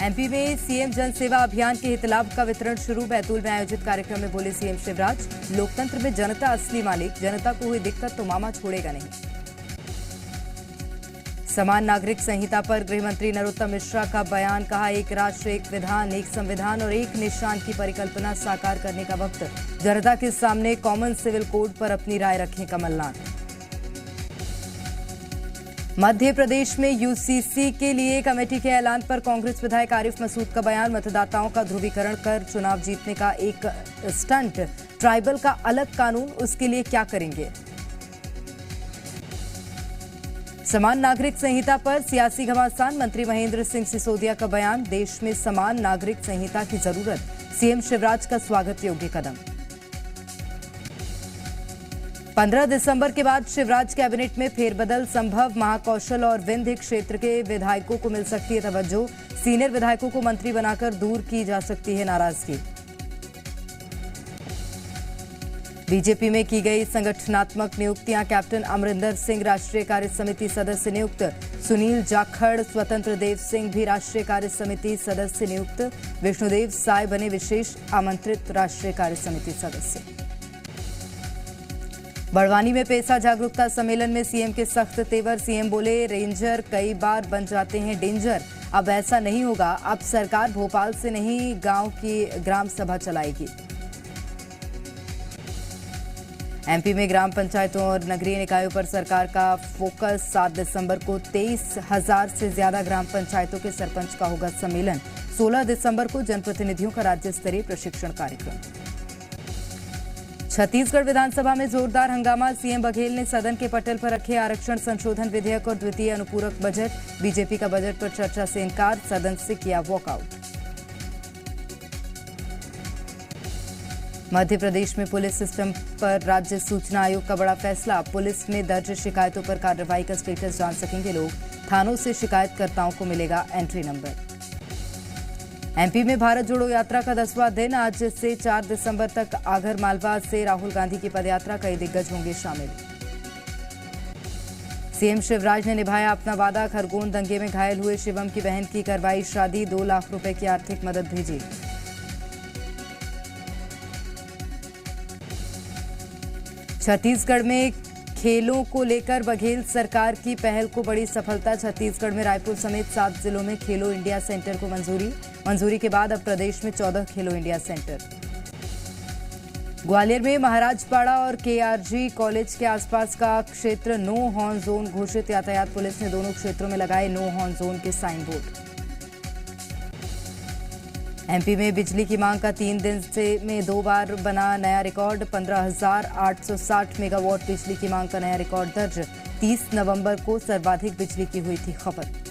MP में CM जन सेवा अभियान के हित लाभ का वितरण शुरू। बैतूल में आयोजित कार्यक्रम में बोले सीएम शिवराज, लोकतंत्र में जनता असली मालिक, जनता को हुई दिक्कत तो मामा छोड़ेगा नहीं। समान नागरिक संहिता पर गृह मंत्री नरोत्तम मिश्रा का बयान, कहा एक राष्ट्र एक विधान, एक संविधान और एक निशान की परिकल्पना साकार करने का वक्त जनता के सामने कॉमन सिविल कोड पर अपनी राय रखें कमलनाथ। मध्य प्रदेश में यूसीसी के लिए कमेटी के ऐलान पर कांग्रेस विधायक आरिफ मसूद का बयान, मतदाताओं का ध्रुवीकरण कर चुनाव जीतने का एक स्टंट, ट्राइबल का अलग कानून, उसके लिए क्या करेंगे। समान नागरिक संहिता पर सियासी घमासान, मंत्री महेंद्र सिंह सिसोदिया का बयान, देश में समान नागरिक संहिता की जरूरत, सीएम शिवराज का स्वागत योग्य कदम। 15 दिसंबर के बाद शिवराज कैबिनेट में फेरबदल संभव, महाकौशल और विंध्य क्षेत्र के विधायकों को मिल सकती है तवज्जो, सीनियर विधायकों को मंत्री बनाकर दूर की जा सकती है नाराजगी। बीजेपी में की गई संगठनात्मक नियुक्तियां, कैप्टन अमरिंदर सिंह राष्ट्रीय कार्य समिति सदस्य नियुक्त, सुनील जाखड़, स्वतंत्र देव सिंह भी राष्ट्रीय कार्य समिति सदस्य नियुक्त, विष्णुदेव साय बने विशेष आमंत्रित राष्ट्रीय कार्य समिति सदस्य। बड़वानी में पेसा जागरूकता सम्मेलन में सीएम के सख्त तेवर, सीएम बोले रेंजर कई बार बन जाते हैं डेंजर, अब ऐसा नहीं होगा, अब सरकार भोपाल से नहीं गांव की ग्राम सभा चलाएगी। एमपी में ग्राम पंचायतों और नगरीय निकायों पर सरकार का फोकस, 7 दिसंबर को 23,000 से ज्यादा ग्राम पंचायतों के सरपंच का होगा सम्मेलन, 16 दिसंबर को जनप्रतिनिधियों का राज्य स्तरीय प्रशिक्षण कार्यक्रम। छत्तीसगढ़ विधानसभा में जोरदार हंगामा, सीएम बघेल ने सदन के पटल पर रखे आरक्षण संशोधन विधेयक और द्वितीय अनुपूरक बजट, बीजेपी का बजट पर चर्चा से इनकार, सदन से किया वॉकआउट। मध्य प्रदेश में पुलिस सिस्टम पर राज्य सूचना आयोग का बड़ा फैसला, पुलिस में दर्ज शिकायतों पर कार्रवाई का स्टेटस जान सकेंगे लोग, थानों से शिकायतकर्ताओं को मिलेगा एंट्री नंबर। एमपी में भारत जोड़ो यात्रा का 10वां दिन, आज से 4 दिसंबर तक आगर मालवा से राहुल गांधी की पदयात्रा, कई दिग्गज होंगे शामिल। सीएम शिवराज ने निभाया अपना वादा, खरगोन दंगे में घायल हुए शिवम की बहन की करवाई शादी, 2 लाख रुपए की आर्थिक मदद भेजी। छत्तीसगढ़ में खेलों को लेकर बघेल सरकार की पहल को बड़ी सफलता, छत्तीसगढ़ में रायपुर समेत 7 जिलों में खेलो इंडिया सेंटर को मंजूरी के बाद अब प्रदेश में 14 खेलो इंडिया सेंटर। ग्वालियर में महाराजपाड़ा और केआरजी कॉलेज के आसपास का क्षेत्र नो हॉर्न जोन घोषित, यातायात पुलिस ने दोनों क्षेत्रों में लगाए नो हॉर्न जोन के साइन बोर्ड। एमपी में बिजली की मांग का 3 दिन में 2 बार बना नया रिकॉर्ड, 15,860 मेगावाट बिजली की मांग का नया रिकॉर्ड दर्ज, 30 नवंबर को सर्वाधिक बिजली की हुई थी खपत।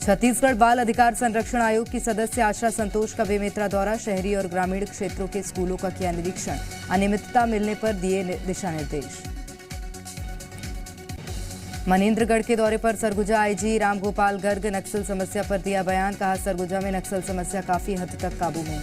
छत्तीसगढ़ बाल अधिकार संरक्षण आयोग की सदस्य आशा संतोष का बेमेतरा दौरा, शहरी और ग्रामीण क्षेत्रों के स्कूलों का किया निरीक्षण, अनियमितता मिलने पर दिए दिशा निर्देश। मनेन्द्रगढ़ के दौरे पर सरगुजा आईजी रामगोपाल गर्ग, नक्सल समस्या पर दिया बयान, कहा सरगुजा में नक्सल समस्या काफी हद तक काबू में।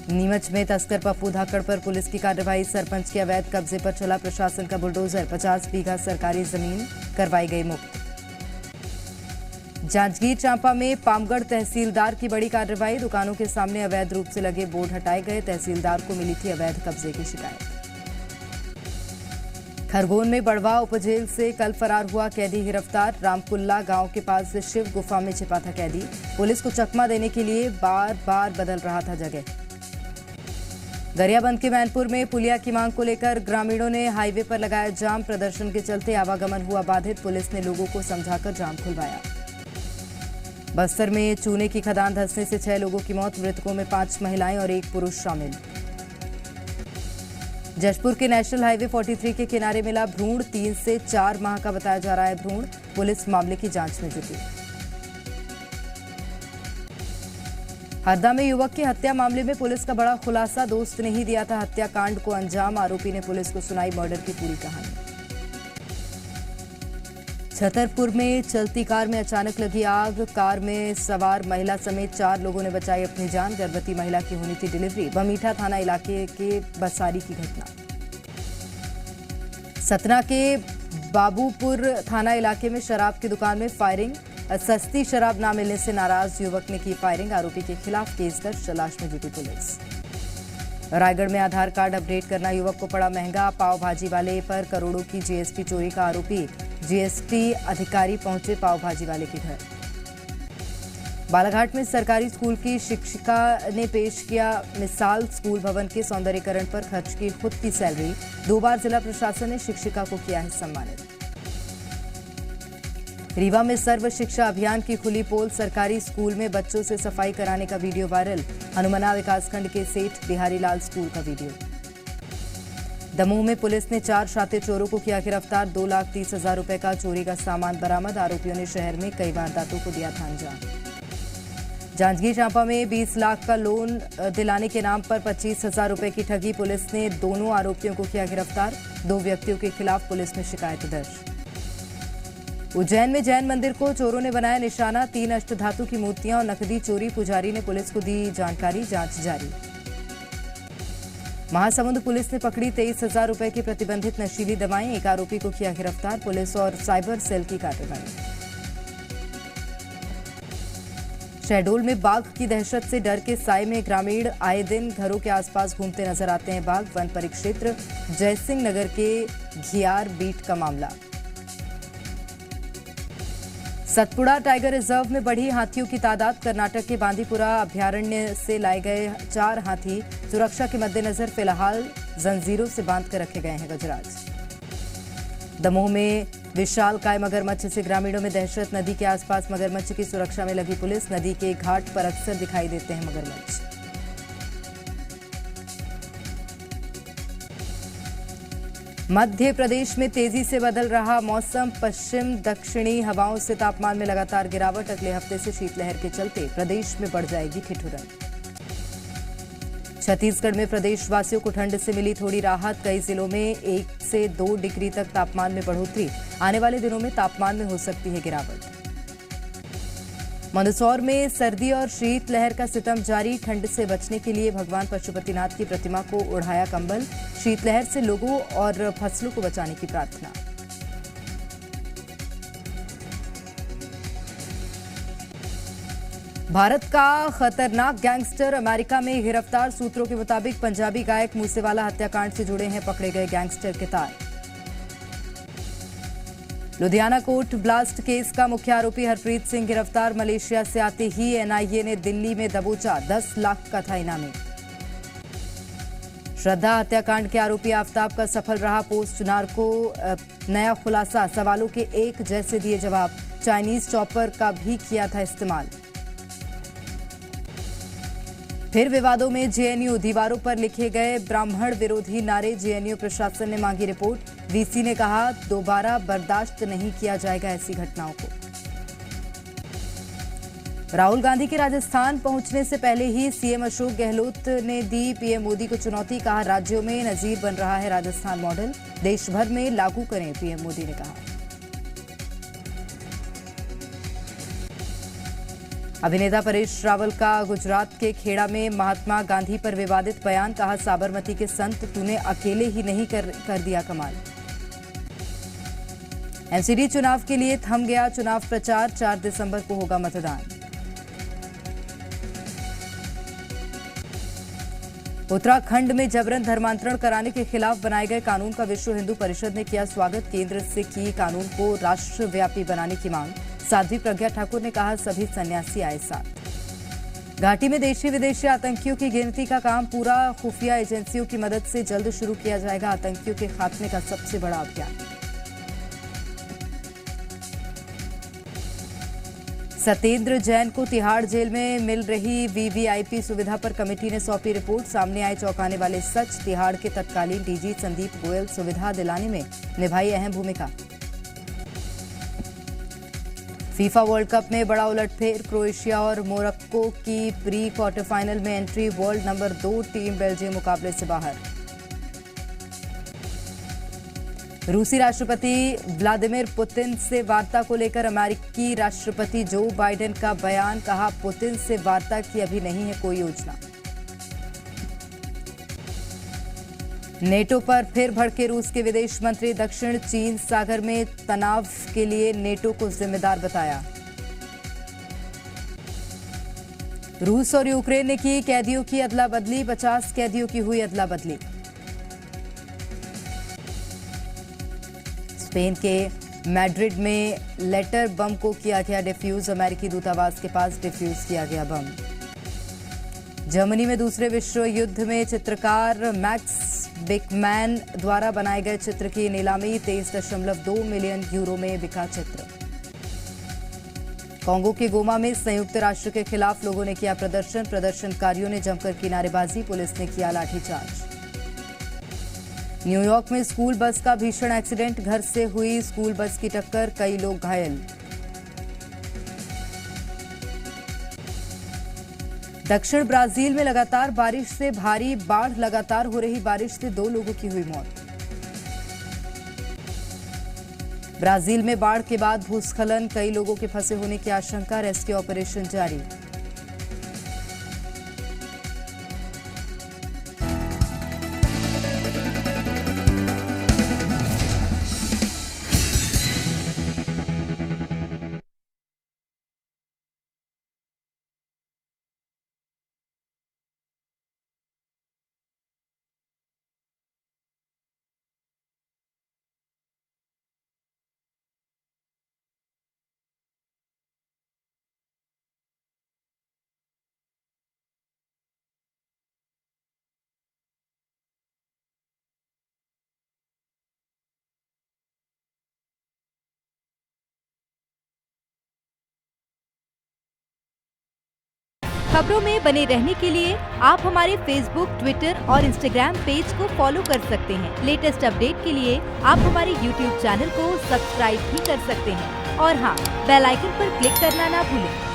नीमच में तस्कर पप्पू धाकड़ पर पुलिस की कार्रवाई, सरपंच के अवैध कब्जे पर चला प्रशासन का बुलडोजर, 50 बीघा सरकारी जमीन करवाई गई मुक्त। जांजगीर चांपा में पामगढ़ तहसीलदार की बड़ी कार्रवाई, दुकानों के सामने अवैध रूप से लगे बोर्ड हटाए गए, तहसीलदार को मिली थी अवैध कब्जे की शिकायत। खरगोन में बड़वा उपजेल से कल फरार हुआ कैदी गिरफ्तार, रामकुल्ला गांव के पास शिव गुफा में छिपा था कैदी, पुलिस को चकमा देने के लिए बार बार बदल रहा था जगह। गरियाबंद के मैनपुर में पुलिया की मांग को लेकर ग्रामीणों ने हाईवे पर लगाया जाम, प्रदर्शन के चलते आवागमन हुआ बाधित, पुलिस ने लोगों को समझाकर जाम खुलवाया। बस्तर में चूने की खदान धंसने से 6 लोगों की मौत, मृतकों में 5 महिलाएं और 1 पुरुष शामिल। जशपुर के नेशनल हाईवे 43 के किनारे मिला भ्रूण, 3 से 4 माह का बताया जा रहा है भ्रूण, पुलिस मामले की जांच में जुटी। हरदा में युवक की हत्या मामले में पुलिस का बड़ा खुलासा, दोस्त ने ही दिया था हत्याकांड को अंजाम, आरोपी ने पुलिस को सुनाई मर्डर की पूरी कहानी। छतरपुर में चलती कार में अचानक लगी आग, कार में सवार महिला समेत 4 लोगों ने बचाई अपनी जान, गर्भवती महिला की होनी थी डिलीवरी, बमीठा थाना इलाके के बसारी की घटना। सतना के बाबूपुर थाना इलाके में शराब की दुकान में फायरिंग, सस्ती शराब न मिलने से नाराज युवक ने की फायरिंग, आरोपी के खिलाफ केस दर्ज, तलाश में जुटी पुलिस। रायगढ़ में आधार कार्ड अपडेट करना युवक को पड़ा महंगा, पाव भाजी वाले पर करोड़ों की जीएसटी चोरी का आरोपी, जीएसटी अधिकारी पहुंचे पाव भाजी वाले के घर। बालाघाट में सरकारी स्कूल की शिक्षिका ने पेश किया मिसाल, स्कूल भवन के सौंदर्यीकरण पर खर्च की खुद की सैलरी, 2 बार जिला प्रशासन ने शिक्षिका को किया है सम्मानित। रीवा में सर्व शिक्षा अभियान की खुली पोल, सरकारी स्कूल में बच्चों से सफाई कराने का वीडियो वायरल, हनुमना विकासखंड के सेठ बिहारी लाल स्कूल का वीडियो। दमोह में पुलिस ने 4 शातिर चोरों को किया गिरफ्तार, 2,30,000 रुपए का चोरी का सामान बरामद, आरोपियों ने शहर में कई वारदातों को दिया था अंजाम। जांजगीर चांपा में 20 लाख का लोन दिलाने के नाम पर 25,000 रुपए की ठगी, पुलिस ने दोनों आरोपियों को किया गिरफ्तार, 2 व्यक्तियों के खिलाफ पुलिस में शिकायत दर्ज। उज्जैन में जैन मंदिर को चोरों ने बनाया निशाना, 3 अष्टधातु की मूर्तियां और नकदी चोरी, पुजारी ने पुलिस को दी जानकारी, जांच जारी। महासमुंद पुलिस ने पकड़ी 23,000 रुपए की प्रतिबंधित नशीली दवाएं, 1 आरोपी को किया गिरफ्तार, पुलिस और साइबर सेल की कार्रवाई। शहडोल में बाघ की दहशत से डर के साए में ग्रामीण आए दिन घरों के आसपास घूमते नजर आते हैं बाघ, वन परिक्षेत्र जयसिंह नगर के घियार बीट का मामला। सतपुड़ा टाइगर रिजर्व में बढ़ी हाथियों की तादाद, कर्नाटक के बांदीपुरा अभयारण्य से लाए गए 4 हाथी, सुरक्षा के मद्देनजर फिलहाल जंजीरों से बांधकर रखे गए हैं गजराज। दमोह में विशालकाय मगरमच्छ से ग्रामीणों में दहशत, नदी के आसपास मगरमच्छ की सुरक्षा में लगी पुलिस, नदी के घाट पर अक्सर दिखाई देते हैं मगरमच्छ। मध्य प्रदेश में तेजी से बदल रहा मौसम, पश्चिम दक्षिणी हवाओं से तापमान में लगातार गिरावट, अगले हफ्ते से शीतलहर के चलते प्रदेश में बढ़ जाएगी ठिठुरन। छत्तीसगढ़ में प्रदेशवासियों को ठंड से मिली थोड़ी राहत, कई जिलों में 1 से 2 डिग्री तक तापमान में बढ़ोतरी, आने वाले दिनों में तापमान में हो सकती है गिरावट। मंदसौर में सर्दी और शीतलहर का सितम जारी, ठंड से बचने के लिए भगवान पशुपतिनाथ की प्रतिमा को ओढ़ाया कंबल, शीतलहर से लोगों और फसलों को बचाने की प्रार्थना। भारत का खतरनाक गैंगस्टर अमेरिका में गिरफ्तार, सूत्रों के मुताबिक पंजाबी गायक मूसेवाला हत्याकांड से जुड़े हैं पकड़े गए गैंगस्टर के तार। लुधियाना कोर्ट ब्लास्ट केस का मुख्य आरोपी हरप्रीत सिंह गिरफ्तार, मलेशिया से आते ही एनआईए ने दिल्ली में दबोचा, 10 लाख का था इनामी। श्रद्धा हत्याकांड के आरोपी आफ्ताब का सफल रहा पोस्ट नार्को नया खुलासा, सवालों के एक जैसे दिए जवाब, चाइनीज चॉपर का भी किया था इस्तेमाल। फिर विवादों में जेएनयू, दीवारों पर लिखे गए ब्राह्मण विरोधी नारे, जेएनयू प्रशासन ने मांगी रिपोर्ट, वीसी ने कहा दोबारा बर्दाश्त नहीं किया जाएगा ऐसी घटनाओं को। राहुल गांधी के राजस्थान पहुंचने से पहले ही सीएम अशोक गहलोत ने दी पीएम मोदी को चुनौती, कहा राज्यों में नजीर बन रहा है राजस्थान मॉडल, देश भर में लागू करें, पीएम मोदी ने कहा। अभिनेता परेश रावल का गुजरात के खेड़ा में महात्मा गांधी पर विवादित बयान, कहा साबरमती के संत तूने अकेले ही नहीं कर दिया कमाल। एमसीडी चुनाव के लिए थम गया चुनाव प्रचार, 4 दिसंबर को होगा मतदान। उत्तराखंड में जबरन धर्मांतरण कराने के खिलाफ बनाए गए कानून का विश्व हिंदू परिषद ने किया स्वागत, केंद्र से की कानून को राष्ट्रव्यापी बनाने की मांग, साध्वी प्रज्ञा ठाकुर ने कहा सभी सन्यासी आए साथ। घाटी में देशी विदेशी आतंकियों की गिनती का काम पूरा खुफिया एजेंसियों की मदद से जल्द शुरू किया जाएगा, आतंकियों के खात्मे का सबसे बड़ा अभियान। सत्येंद्र जैन को तिहाड़ जेल में मिल रही वीवीआईपी सुविधा पर कमेटी ने सौंपी रिपोर्ट, सामने आए चौंकाने वाले सच, तिहाड़ के तत्कालीन डीजी संदीप गोयल सुविधा दिलाने में निभाई अहम भूमिका। फीफा वर्ल्ड कप में बड़ा उलटफेर, क्रोएशिया और मोरक्को की प्री क्वार्टर फाइनल में entry, world number 2 team Belgium मुकाबले से बाहर। रूसी राष्ट्रपति व्लादिमीर पुतिन से वार्ता को लेकर अमेरिकी राष्ट्रपति जो बाइडेन का बयान, कहा पुतिन से वार्ता की अभी नहीं है कोई योजना। नेटो पर फिर भड़के रूस के विदेश मंत्री, दक्षिण चीन सागर में तनाव के लिए नेटो को जिम्मेदार बताया। रूस और यूक्रेन ने की कैदियों की अदला बदली, 50 कैदियों की हुई अदला बदली। स्पेन के मैड्रिड में लेटर बम को किया गया डिफ्यूज, अमेरिकी दूतावास के पास डिफ्यूज किया गया बम। जर्मनी में दूसरे विश्व युद्ध में चित्रकार मैक्स बिकमैन द्वारा बनाए गए चित्र की नीलामी, 23.2 मिलियन यूरो में बिका चित्र। कांगो के गोमा में संयुक्त राष्ट्र के खिलाफ लोगों ने किया प्रदर्शन, प्रदर्शनकारियों ने जमकर की नारेबाजी, पुलिस ने किया लाठीचार्ज। न्यूयॉर्क में स्कूल बस का भीषण एक्सीडेंट, घर से हुई स्कूल बस की टक्कर, कई लोग घायल। दक्षिण ब्राजील में लगातार बारिश से भारी बाढ़, लगातार हो रही बारिश से 2 लोगों की हुई मौत। ब्राजील में बाढ़ के बाद भूस्खलन, कई लोगों के फंसे होने की आशंका, रेस्क्यू ऑपरेशन जारी। खबरों में बने रहने के लिए आप हमारे फेसबुक, ट्विटर और इंस्टाग्राम पेज को फॉलो कर सकते हैं। लेटेस्ट अपडेट के लिए आप हमारे यूट्यूब चैनल को सब्सक्राइब भी कर सकते हैं और हाँ, बेल आइकन पर क्लिक करना ना भूलें।